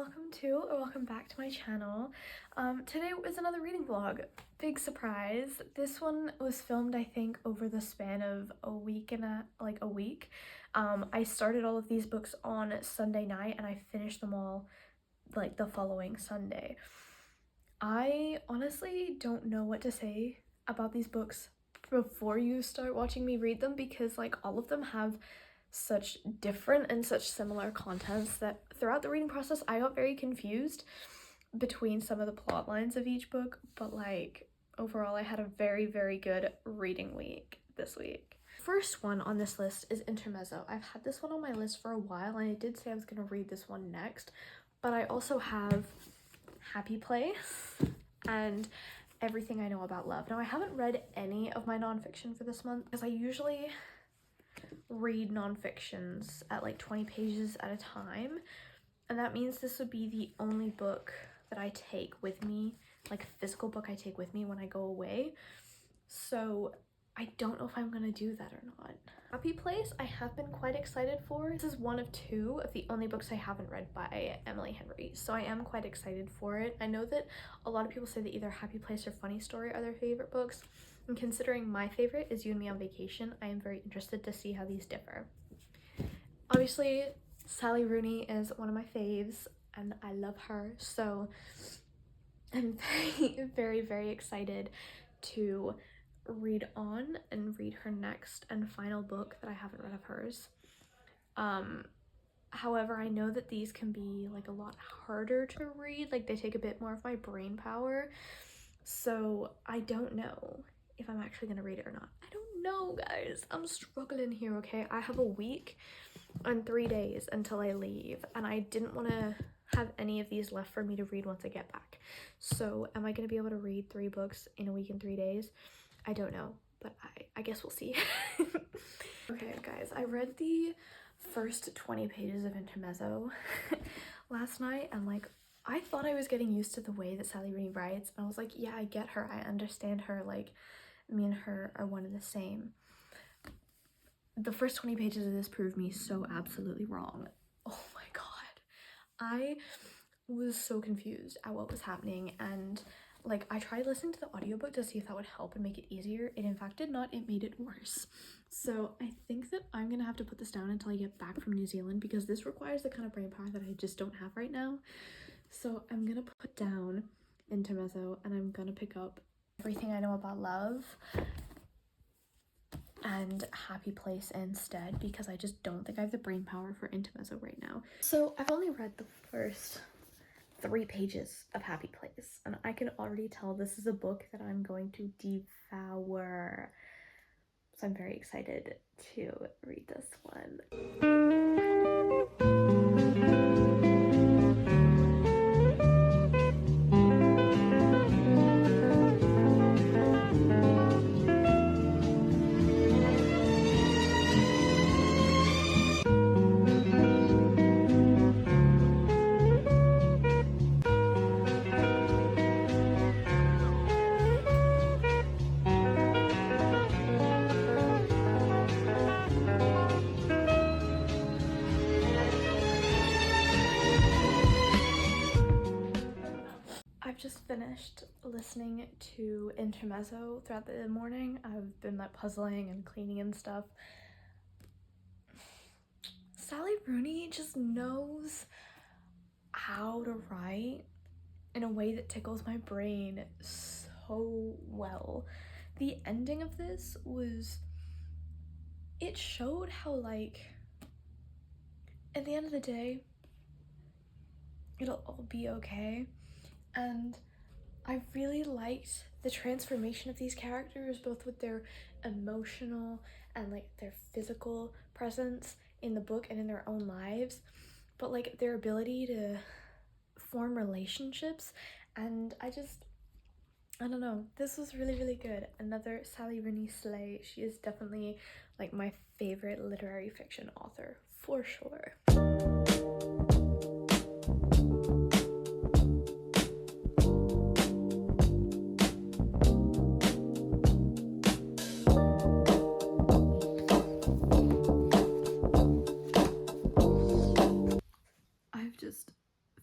welcome back to my channel. Today is another reading vlog. Big surprise. This one was filmed, I think, over the span of a week. I started all of these books on Sunday night and I finished them all like the following Sunday. I honestly don't know what to say about these books before you start watching me read them, because like all of them have such different and such similar contents that throughout the reading process I got very confused between some of the plot lines of each book, but like overall I had a very good reading week this week. First one on this list is Intermezzo. I've had this one on my list for a while and I did say I was going to read this one next, but I also have Happy Place and Everything I Know About Love. Now I haven't read any of my nonfiction for this month because I usually read nonfictions at like 20 pages at a time, and that means this would be the only book that I take with me, like physical book I take with me when I go away. So I don't know if I'm gonna do that or not. Happy Place I have been quite excited for. This is one of two of the only books I haven't read by Emily Henry, so I am quite excited for it. I know that a lot of people say that either Happy Place or Funny Story are their favorite books, and considering my favorite is You and Me on Vacation, I am very interested to see how these differ. Obviously, Sally Rooney is one of my faves and I love her, so I'm very excited to read on and read her next and final book that I haven't read of hers. However, I know that these can be like a lot harder to read, like they take a bit more of my brain power, so I don't know if I'm actually gonna read it or not. I don't know, guys. I'm struggling here, okay? I have a week and 3 days until I leave, and I didn't want to have any of these left for me to read once I get back. So am I gonna be able to read 3 books in a week and 3 days? I don't know, but I guess we'll see. Okay, guys, I read the first 20 pages of Intermezzo last night, and like I thought I was getting used to the way that Sally Rooney writes, and I was like, yeah, I get her, I understand her, like me and her are one and the same. The first 20 pages of this proved me so absolutely wrong. Oh my god, I was so confused at what was happening, and like I tried listening to the audiobook to see if that would help and make it easier. It in fact did not. It made it worse. So I think that I'm gonna have to put this down until I get back from New Zealand, because this requires the kind of brain power that I just don't have right now. So I'm gonna put down Intermezzo and I'm gonna pick up Everything I Know About Love and Happy Place instead, because I just don't think I have the brain power for Intermezzo right now. So I've only read the first 3 pages of Happy Place, and I can already tell this is a book that I'm going to devour. So I'm very excited to read this one. I've just finished listening to Intermezzo throughout the morning. I've been like puzzling and cleaning and stuff. Sally Rooney just knows how to write in a way that tickles my brain so well. The ending of this was, it showed how like at the end of the day it'll all be okay. And I really liked the transformation of these characters, both with their emotional and like their physical presence in the book and in their own lives, but like their ability to form relationships. And I don't know, this was really good. Another Sally Rooney slay. She is definitely like my favorite literary fiction author for sure.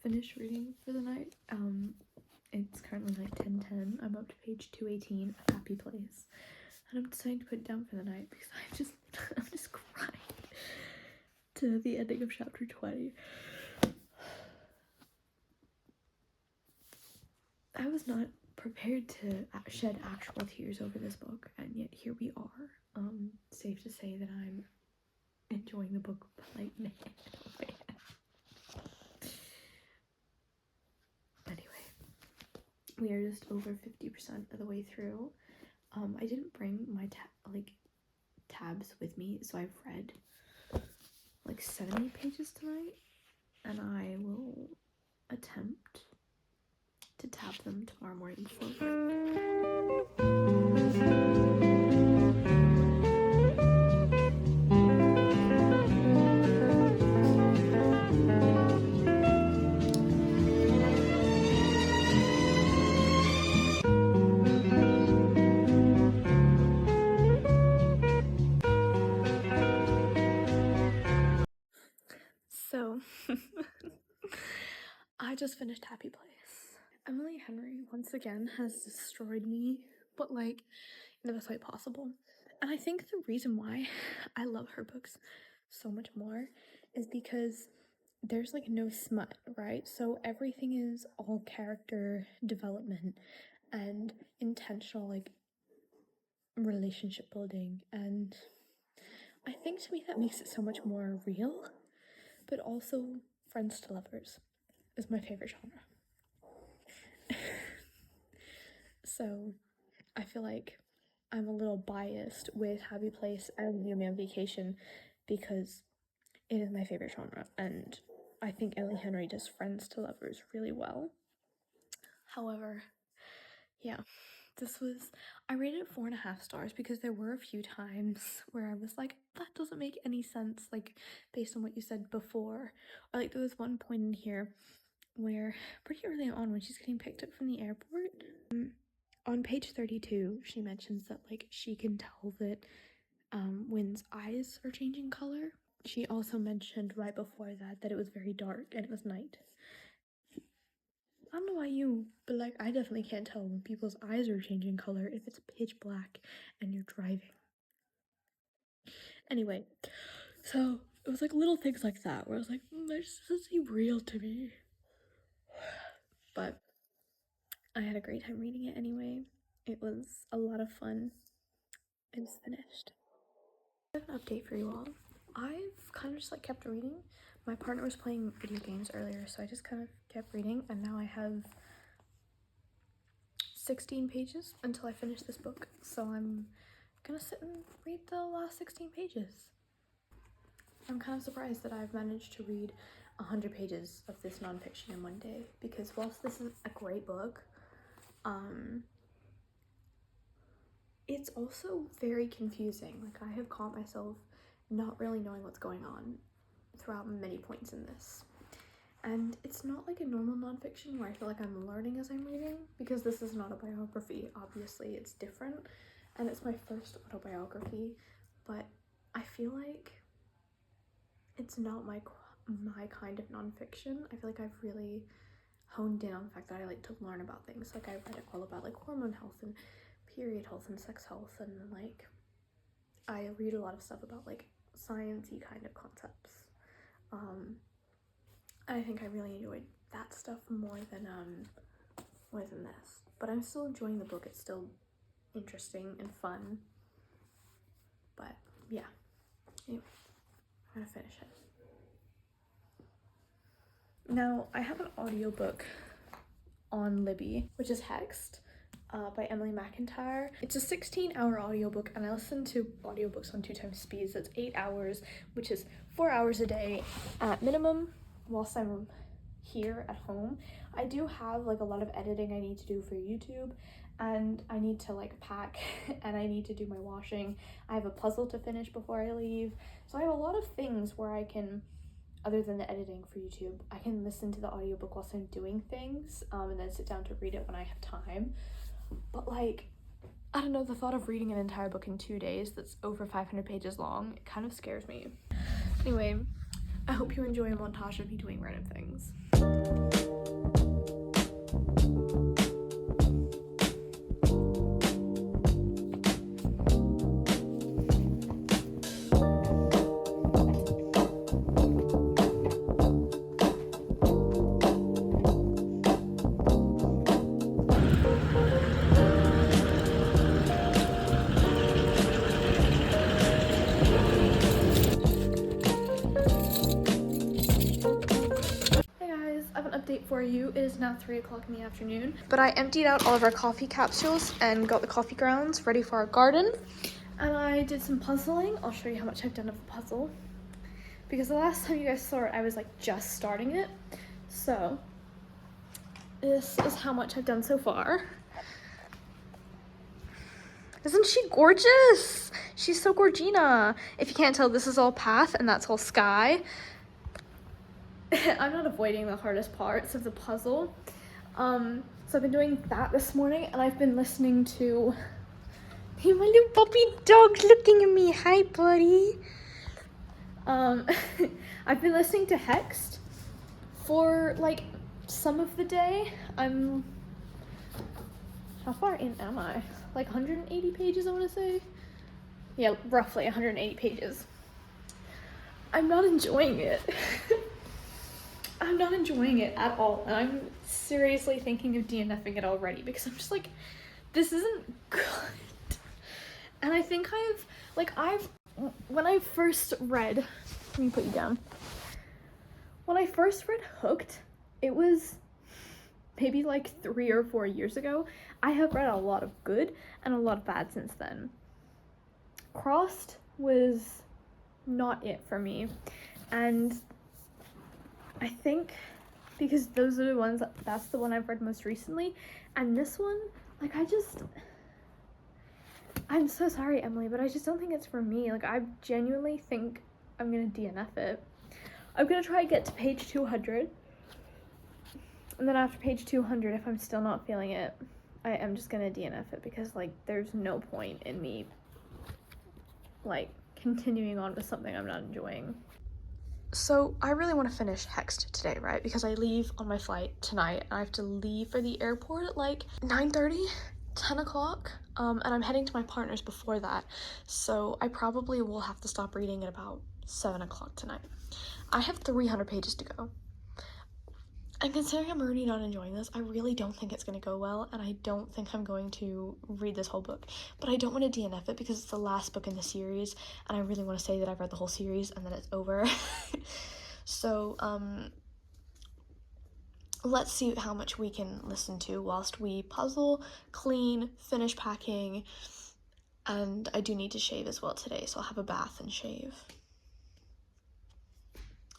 finished reading for the night. It's currently like 10:10. I'm up to page 218 of Happy Place, and I'm deciding to put it down for the night because I'm just crying to the ending of chapter 20. I was not prepared to shed actual tears over this book, and yet here we are. Safe to say that I'm enjoying the book, but like, anyway, we are just over 50% of the way through. I didn't bring my tabs with me, so I've read like 70 pages tonight, and I will attempt to tab them tomorrow morning before work. So, I just finished Happy Place. Emily Henry, once again, has destroyed me, but like, in the best way possible. And I think the reason why I love her books so much more is because there's like no smut, right? So everything is all character development and intentional like relationship building, and I think to me that makes it so much more real. But also, friends to lovers is my favorite genre. So I feel like I'm a little biased with Happy Place and New Man Vacation because it is my favorite genre, and I think Emily Henry does friends to lovers really well. However, yeah, I rated it 4.5 stars because there were a few times where I was like, that doesn't make any sense, like, based on what you said before. Or like, there was one point in here where, pretty early on, when she's getting picked up from the airport, on page 32, she mentions that, like, she can tell that Wynn's eyes are changing color. She also mentioned right before that it was very dark and it was night. I don't know about you, but like, I definitely can't tell when people's eyes are changing color if it's pitch black and you're driving. Anyway, so it was like little things like that where I was like, this doesn't seem real to me. But I had a great time reading it anyway. It was a lot of fun. It's finished. I have an update for you all. I've kind of just like kept reading. My partner was playing video games earlier, so I just kind of kept reading, and now I have 16 pages until I finish this book, so I'm gonna sit and read the last 16 pages. I'm kind of surprised that I've managed to read 100 pages of this nonfiction in one day, because whilst this is a great book, it's also very confusing. Like, I have caught myself not really knowing what's going on throughout many points in this. And it's not like a normal nonfiction where I feel like I'm learning as I'm reading, because this is not a biography. Obviously, it's different, and it's my first autobiography, but I feel like it's not my kind of nonfiction. I feel like I've really honed in on the fact that I like to learn about things. Like, I read it all about like hormone health and period health and sex health, and like I read a lot of stuff about like science-y kind of concepts. I think I really enjoyed that stuff more than this, but I'm still enjoying the book. It's still interesting and fun, but yeah, anyway, I'm gonna finish it. Now, I have an audiobook on Libby, which is Hexed, by Emily McIntyre. It's a 16-hour audiobook, and I listen to audiobooks on 2 times speed, so it's 8 hours, which is 4 hours a day at minimum whilst I'm here at home. I do have like a lot of editing I need to do for YouTube, and I need to like pack and I need to do my washing. I have a puzzle to finish before I leave, so I have a lot of things where I can, other than the editing for YouTube, I can listen to the audiobook whilst I'm doing things, and then sit down to read it when I have time. But like, I don't know, the thought of reading an entire book in 2 days that's over 500 pages long, it kind of scares me. Anyway, I hope you enjoy a montage of me doing random things. update for you. It is now 3 o'clock in the afternoon. But I emptied out all of our coffee capsules and got the coffee grounds ready for our garden. And I did some puzzling. I'll show you how much I've done of the puzzle. Because the last time you guys saw it, I was like just starting it. So this is how much I've done so far. Isn't she gorgeous? She's so gorgina. If you can't tell, this is all path and that's all sky. I'm not avoiding the hardest parts of the puzzle. So I've been doing that this morning, and I've been listening to... Hey, my little puppy dog's looking at me. Hi, buddy. I've been listening to Hexed for like some of the day. How far in am I? Like 180 pages, I want to say. Yeah, roughly 180 pages. I'm not enjoying it. I'm not enjoying it at all, and I'm seriously thinking of DNFing it already because I'm just like, this isn't good. And I think when I first read, let me put you down. When I first read Hooked, it was maybe like 3 or 4 years ago. I have read a lot of good and a lot of bad since then. Crossed was not it for me, and I think because those are the ones, that's the one I've read most recently, and this one, like, I'm so sorry, Emily, but I just don't think it's for me. Like, I genuinely think I'm gonna DNF it. I'm gonna try to get to page 200, and then after page 200, if I'm still not feeling it, I am just gonna DNF it, because, like, there's no point in me, like, continuing on with something I'm not enjoying. So I really want to finish Hexed today, right? Because I leave on my flight tonight, and I have to leave for the airport at like 9:30, 10 o'clock, and I'm heading to my partner's before that, so I probably will have to stop reading at about 7 o'clock tonight. I have 300 pages to go. And considering I'm already not enjoying this, I really don't think it's going to go well, and I don't think I'm going to read this whole book. But I don't want to DNF it because it's the last book in the series, and I really want to say that I've read the whole series and then it's over. So, let's see how much we can listen to whilst we puzzle, clean, finish packing, and I do need to shave as well today, so I'll have a bath and shave.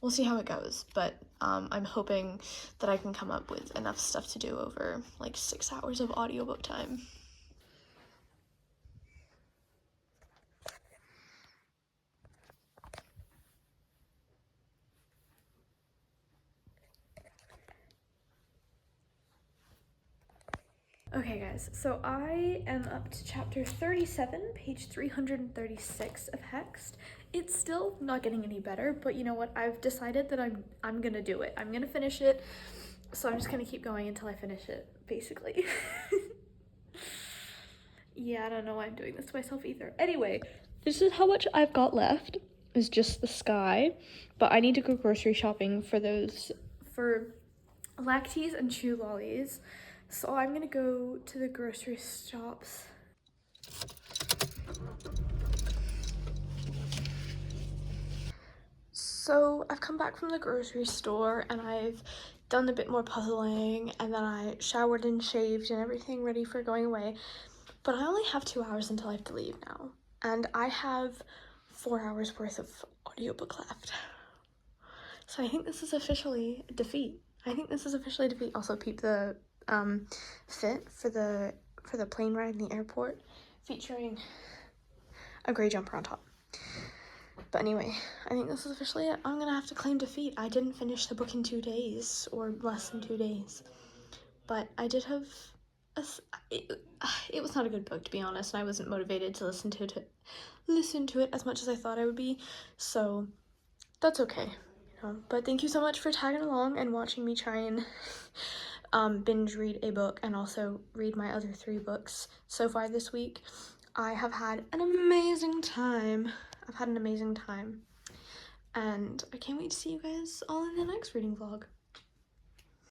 We'll see how it goes, but I'm hoping that I can come up with enough stuff to do over like 6 hours of audiobook time. Okay guys, so I am up to chapter 37, page 336 of Hexed. It's still not getting any better, but you know what? I've decided that I'm gonna do it. I'm gonna finish it, so I'm just gonna keep going until I finish it, basically. Yeah, I don't know why I'm doing this to myself either. Anyway, this is how much I've got left. Is just the sky, but I need to go grocery shopping for Lacties and Chew Lollies. So I'm gonna go to the grocery shops. So I've come back from the grocery store and I've done a bit more puzzling, and then I showered and shaved and everything ready for going away. But I only have 2 hours until I have to leave now. And I have 4 hours worth of audiobook left. So I think this is officially a defeat. Also, peep the fit for the plane ride in the airport, featuring a gray jumper on top. But anyway, I think this is officially it. I'm gonna have to claim defeat. I didn't finish the book in 2 days, or less than 2 days. But I did have it was not a good book, to be honest, and I wasn't motivated to listen to it as much as I thought I would be. So that's okay. But thank you so much for tagging along and watching me try and binge read a book and also read my other 3 books so far this week. I have had an amazing time. And I can't wait to see you guys all in the next reading vlog.